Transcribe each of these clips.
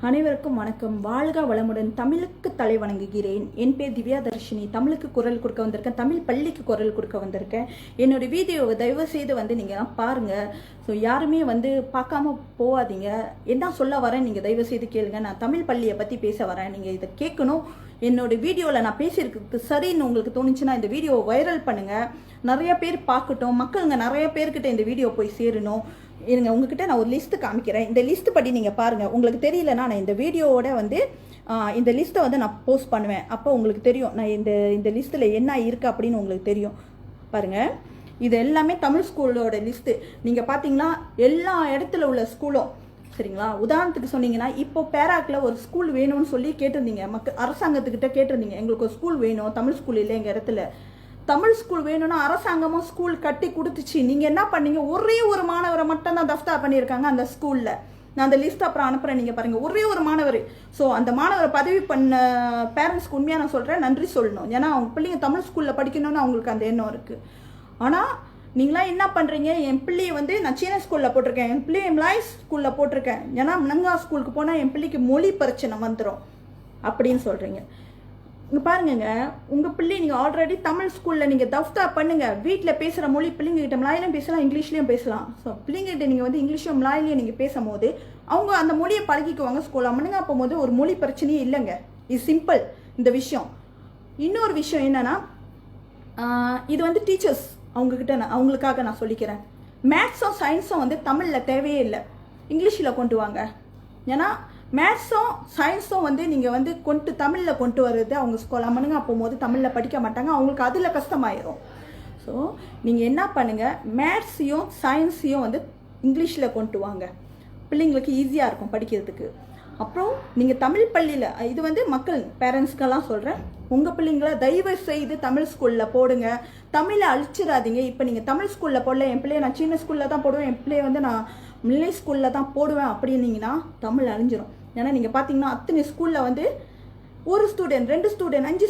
அனைவருக்கும் வணக்கம். வாழ்க வளமுடன். தமிழுக்கு தலை வணங்குகிறேன். என் பேர் திவ்யா தர்ஷினி. தமிழுக்கு குரல் கொடுக்க வந்திருக்கேன். தமிழ் பள்ளிக்கு குரல் கொடுக்க வந்திருக்கேன். என்னோட வீடியோவை தயவு செய்து நீங்கள் பாருங்கள். ஸோ யாருமே பார்க்காம போகாதீங்க. என்ன சொல்ல வரேன் நீங்கள் தயவு செய்து கேளுங்க. நான் தமிழ் பள்ளியை பற்றி பேச வரேன். நீங்கள் இதை கேட்கணும். என்னோட வீடியோவில் நான் பேசியிருக்கிறது சரின்னு உங்களுக்கு தோணுச்சுன்னா இந்த வீடியோவை வைரல் பண்ணுங்கள். நிறைய பேர் பார்க்கட்டும். மக்களுங்க நிறைய பேர்கிட்ட இந்த வீடியோ போய் சேரணும். இருங்க, உங்ககிட்ட நான் ஒரு லிஸ்ட்டு காமிக்கிறேன். இந்த லிஸ்ட்டு படி நீங்கள் பாருங்கள். உங்களுக்கு தெரியலன்னா நான் இந்த வீடியோவோட இந்த லிஸ்ட்டை நான் போஸ்ட் பண்ணுவேன். அப்போ உங்களுக்கு தெரியும் நான் இந்த லிஸ்ட்டில் என்ன இருக்குது அப்படின்னு உங்களுக்கு தெரியும். பாருங்கள், இது எல்லாமே தமிழ் ஸ்கூலோட லிஸ்ட்டு. நீங்கள் பார்த்தீங்கன்னா எல்லா இடத்துல உள்ள ஸ்கூலும் சரிங்களா. உதாரணத்துக்கு சொன்னீங்கன்னா இப்போ பேராக்கில் ஒரு ஸ்கூல் வேணும்னு சொல்லி கேட்டிருந்தீங்க. அரசாங்கத்துக்கிட்ட கேட்டிருந்தீங்க, எங்களுக்கு ஒரு ஸ்கூல் வேணும், தமிழ் ஸ்கூல் இல்லை எங்கள் இடத்துல. தமிழ் ஸ்கூல் வேணும்னா அரசாங்கமும் ஸ்கூல் கட்டி கொடுத்துச்சு. நீங்கள் என்ன பண்ணீங்க? ஒரே ஒரு மாணவரை மட்டும் தான் தஃப்தா பண்ணியிருக்காங்க அந்த ஸ்கூலில். நான் அந்த லிஸ்ட் அப்புறம் அனுப்புகிறேன், நீங்கள் பாருங்கள். ஒரே ஒரு மாணவர். ஸோ அந்த மாணவரை பதவி பண்ண பேரண்ட்ஸ்க்கு உண்மையாக நான் சொல்கிறேன், நன்றி சொல்லணும். ஏன்னா அவங்க பிள்ளைங்க தமிழ் ஸ்கூலில் படிக்கணும்னு அவங்களுக்கு அந்த எண்ணம் இருக்குது. ஆனால் நீங்களாம் என்ன பண்ணுறீங்க? என் பிள்ளையை நான் சீன ஸ்கூலில் போட்டிருக்கேன், என் பிள்ளையை மலாய் ஸ்கூலில் போட்டிருக்கேன். ஏன்னா மனங்கா ஸ்கூலுக்கு போனால் என் பிள்ளைக்கு மொழி பிரச்சனை வந்துடும் அப்படின்னு சொல்கிறீங்க. இங்கே பாருங்கங்க, உங்கள் பிள்ளை நீங்கள் ஆல்ரெடி தமிழ் ஸ்கூலில் நீங்கள் தஃப்தா பண்ணுங்கள். வீட்டில் பேசுகிற மொழி பிள்ளைங்ககிட்ட மலாயிலையும் பேசலாம், இங்கிலீஷ்லேயும் பேசலாம். ஸோ பிள்ளைங்ககிட்ட நீங்கள் இங்கிலீஷும் மலாயிலையும் நீங்கள் பேசும்போது அவங்க அந்த மொழியை பழகிக்குவாங்க. ஸ்கூலில் மனுங்க போகும்போது ஒரு மொழி பிரச்சனையே இல்லைங்க. இது சிம்பிள் இந்த விஷயம். இன்னொரு விஷயம் என்னென்னா, இது டீச்சர்ஸ் அவங்களுக்காக நான் சொல்லிக்கிறேன். மேத்ஸும் சயின்ஸும் தமிழில் தேவையே இல்லை, இங்கிலீஷில் கொண்டு வாங்க. ஏன்னா மேத்ஸும் சயின்ஸும் நீங்கள் தமிழில் கொண்டு வருது அவங்க ஸ்கூல் அம்மனுங்க போகும்போது தமிழில் படிக்க மாட்டாங்க, அவங்களுக்கு அதில் கஷ்டமாயிரும். ஸோ நீங்கள் என்ன பண்ணுங்கள், மேத்ஸையும் சயின்ஸையும் இங்கிலீஷில் கொண்டு வாங்க. பிள்ளைங்களுக்கு ஈஸியாக இருக்கும் படிக்கிறதுக்கு. அப்புறம் நீங்கள் தமிழ் பள்ளியில் இது மக்கள் பேரண்ட்ஸ்க்கெல்லாம் சொல்கிறேன், உங்கள் பிள்ளைங்கள தயவு செய்து தமிழ் ஸ்கூலில் போடுங்க. தமிழை அழிச்சிடாதீங்க. இப்போ நீங்கள் தமிழ் ஸ்கூலில் போடல, என் பிள்ளைய நான் சீன ஸ்கூலில் தான் போடுவேன், என் பிள்ளைய நான் மில்லை ஸ்கூலில் தான் போடுவேன் அப்படின்னீங்கன்னா தமிழ் அழிஞ்சிரும். ஏன்னா நீங்கள் பார்த்தீங்கன்னா அத்தனை ஸ்கூலில் ஒரு ஸ்டூடெண்ட், 2 ஸ்டூடெண்ட், 5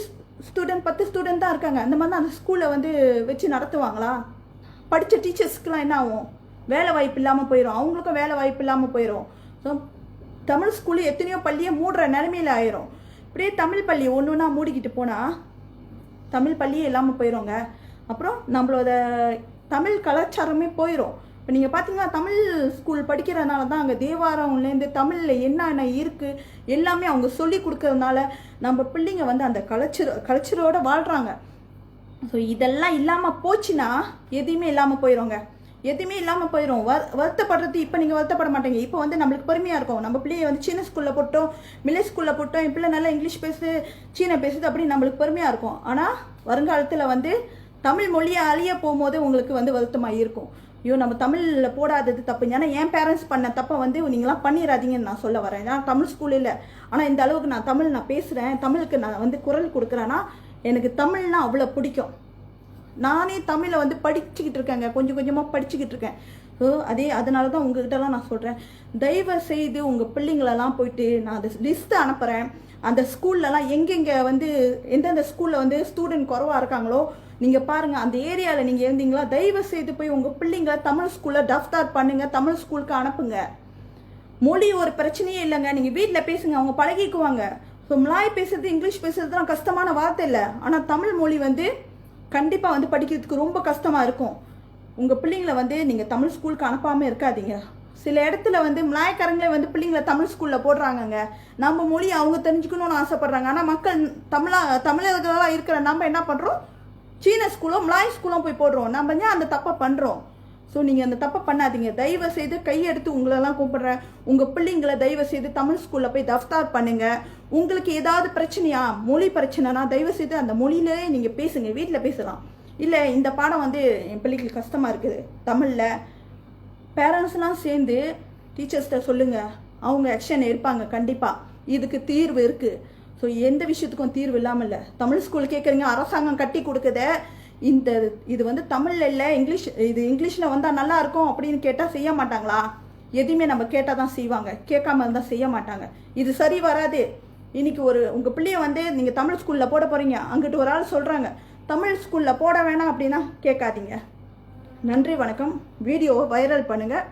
ஸ்டூடெண்ட், 10 ஸ்டூடெண்ட் தான் இருக்காங்க. அந்த மாதிரி தான் அந்த ஸ்கூலில் வச்சு நடத்துவாங்களா? படித்த டீச்சர்ஸ்க்கெலாம் என்ன ஆகும்? வேலை வாய்ப்பு இல்லாமல் போயிடும், அவங்களுக்கும் வேலை வாய்ப்பு இல்லாமல் போயிடும். ஸோ தமிழ் ஸ்கூலு எத்தனையோ பள்ளியை மூடுற நிலைமையில் ஆயிரும். இப்படியே தமிழ் பள்ளி ஒன்று ஒன்றா மூடிக்கிட்டு போனால் தமிழ் பள்ளியே இல்லாமல் போயிடுங்க. அப்புறம் நம்மளோட தமிழ் கலாச்சாரமே போயிடும். இப்போ நீங்கள் பார்த்தீங்கன்னா தமிழ் ஸ்கூல் படிக்கிறதுனால தான் அங்கே தேவாரம்லேருந்து தமிழில் என்னென்ன இருக்குது எல்லாமே அவங்க சொல்லி கொடுக்கறதுனால நம்ம பிள்ளைங்க அந்த கல்ச்சரோடு வாழ்கிறாங்க. ஸோ இதெல்லாம் இல்லாமல் போச்சுன்னா எதுவுமே இல்லாமல் போயிடுங்க. எதுவுமே இல்லாமல் போயிடும். வருத்தப்படுறது இப்போ நீங்கள் வருத்தப்பட மாட்டீங்க. இப்போ நம்மளுக்கு பெருமையாக இருக்கும், நம்ம பிள்ளையை சீன ஸ்கூலில் போட்டோம், மில்லை ஸ்கூலில் போட்டோம், என் பிள்ளை நல்லா இங்கிலீஷ் பேசுது, சீன பேசுது அப்படின்னு நம்மளுக்கு பெருமையாக இருக்கும். ஆனால் வருங்காலத்தில் தமிழ் மொழியை அழிய போகும்போது உங்களுக்கு வருத்தமாக இருக்கும். ஐயோ நம்ம தமிழில் போடாதது தப்பு. ஏன்னா என் பேரண்ட்ஸ் பண்ண தப்பை நீங்களாம் பண்ணிடாதீங்கன்னு நான் சொல்ல வரேன். நான் தமிழ் ஸ்கூல் இல்லை, ஆனால் இந்த அளவுக்கு நான் பேசுகிறேன், தமிழுக்கு நான் குரல் கொடுக்குறேன்னா எனக்கு தமிழ்னா அவ்வளோ பிடிக்கும். நானே தமிழை படிச்சுக்கிட்டு இருக்கேங்க, கொஞ்சம் கொஞ்சமாக படிச்சுக்கிட்டு இருக்கேன். ஸோ அதனால தான் உங்ககிட்டலாம் நான் சொல்கிறேன், தயவு செய்து உங்கள் பிள்ளைங்களெல்லாம் போயிட்டு நான் அந்த லிஸ்ட்டு அனுப்புகிறேன். அந்த ஸ்கூல்லலாம் எங்கெங்கே எந்தெந்த ஸ்கூலில் ஸ்டூடெண்ட் குறவாக இருக்காங்களோ நீங்கள் பாருங்கள், அந்த ஏரியாவில் நீங்கள் இருந்தீங்களா தயவு செய்து போய் உங்கள் பிள்ளைங்களை தமிழ் ஸ்கூலில் தஃப்தார் பண்ணுங்கள், தமிழ் ஸ்கூலுக்கு அனுப்புங்க. மொழி ஒரு பிரச்சனையே இல்லைங்க, நீங்கள் வீட்டில் பேசுங்க, அவங்க பழகிக்குவாங்க. ஸோ மலாய் பேசுறது இங்கிலீஷ் பேசுறதுலாம் கஷ்டமான வார்த்தை இல்லை, ஆனால் தமிழ் மொழி கண்டிப்பாக படிக்கிறதுக்கு ரொம்ப கஷ்டமாக இருக்கும். உங்கள் பிள்ளைங்களை நீங்கள் தமிழ் ஸ்கூலுக்கு அனுப்பாமல் இருக்காதீங்க. சில இடத்துல மலாய்க்காரங்களே பிள்ளைங்களை தமிழ் ஸ்கூலில் போடுறாங்கங்க. நம்ம மொழி அவங்க தெரிஞ்சுக்கணும்னு ஆசைப்படுறாங்க. ஆனால் மக்கள் தமிழர்களாக இருக்கிற நம்ம என்ன பண்ணுறோம்? சீன ஸ்கூலும் மலாய் ஸ்கூலும் போய் போடுறோம். நம்ம ஏன் அந்த தப்பை பண்ணுறோம்? ஸோ நீங்கள் அந்த தப்பை பண்ணாதீங்க. தயவு செய்து கையெடுத்து உங்களெல்லாம் கூப்பிடுறேன், உங்கள் பிள்ளைங்களை தயவு செய்து தமிழ் ஸ்கூலில் போய் தஃப்தார் பண்ணுங்கள். உங்களுக்கு ஏதாவது பிரச்சனையா, மொழி பிரச்சனைனா தயவு செய்து அந்த மொழியிலே நீங்கள் பேசுங்க, வீட்டில் பேசலாம். இல்லை இந்த பாடம் என் பிள்ளைகளுக்கு கஷ்டமாக இருக்குது தமிழில், பேரண்ட்ஸ்லாம் சேர்ந்து டீச்சர்ஸ்கிட்ட சொல்லுங்கள், அவங்க ஆக்ஷன் எடுப்பாங்க. கண்டிப்பாக இதுக்கு தீர்வு இருக்குது. ஸோ எந்த விஷயத்துக்கும் தீர்வு இல்லாமல் இல்லை. தமிழ் ஸ்கூல் கேட்குறீங்க, அரசாங்கம் கட்டி கொடுக்குத இது தமிழில் இல்லை, இங்கிலீஷில் வந்தால் நல்லா இருக்கும் அப்படின்னு கேட்டால் செய்ய மாட்டாங்களா? எதுவுமே நம்ம கேட்டால் தான் செய்வாங்க, கேட்காம இருந்தால் செய்ய மாட்டாங்க. இது சரி வராது. இன்னைக்கு உங்கள் பிள்ளைய நீங்கள் தமிழ் ஸ்கூலில் போட போகிறீங்க, அங்கிட்டு ஒரு ஆள் சொல்கிறாங்க தமிழ் ஸ்கூலில் போட வேணாம் அப்படின்னா கேட்காதீங்க. நன்றி, வணக்கம். வீடியோவை வைரல் பண்ணுங்கள்.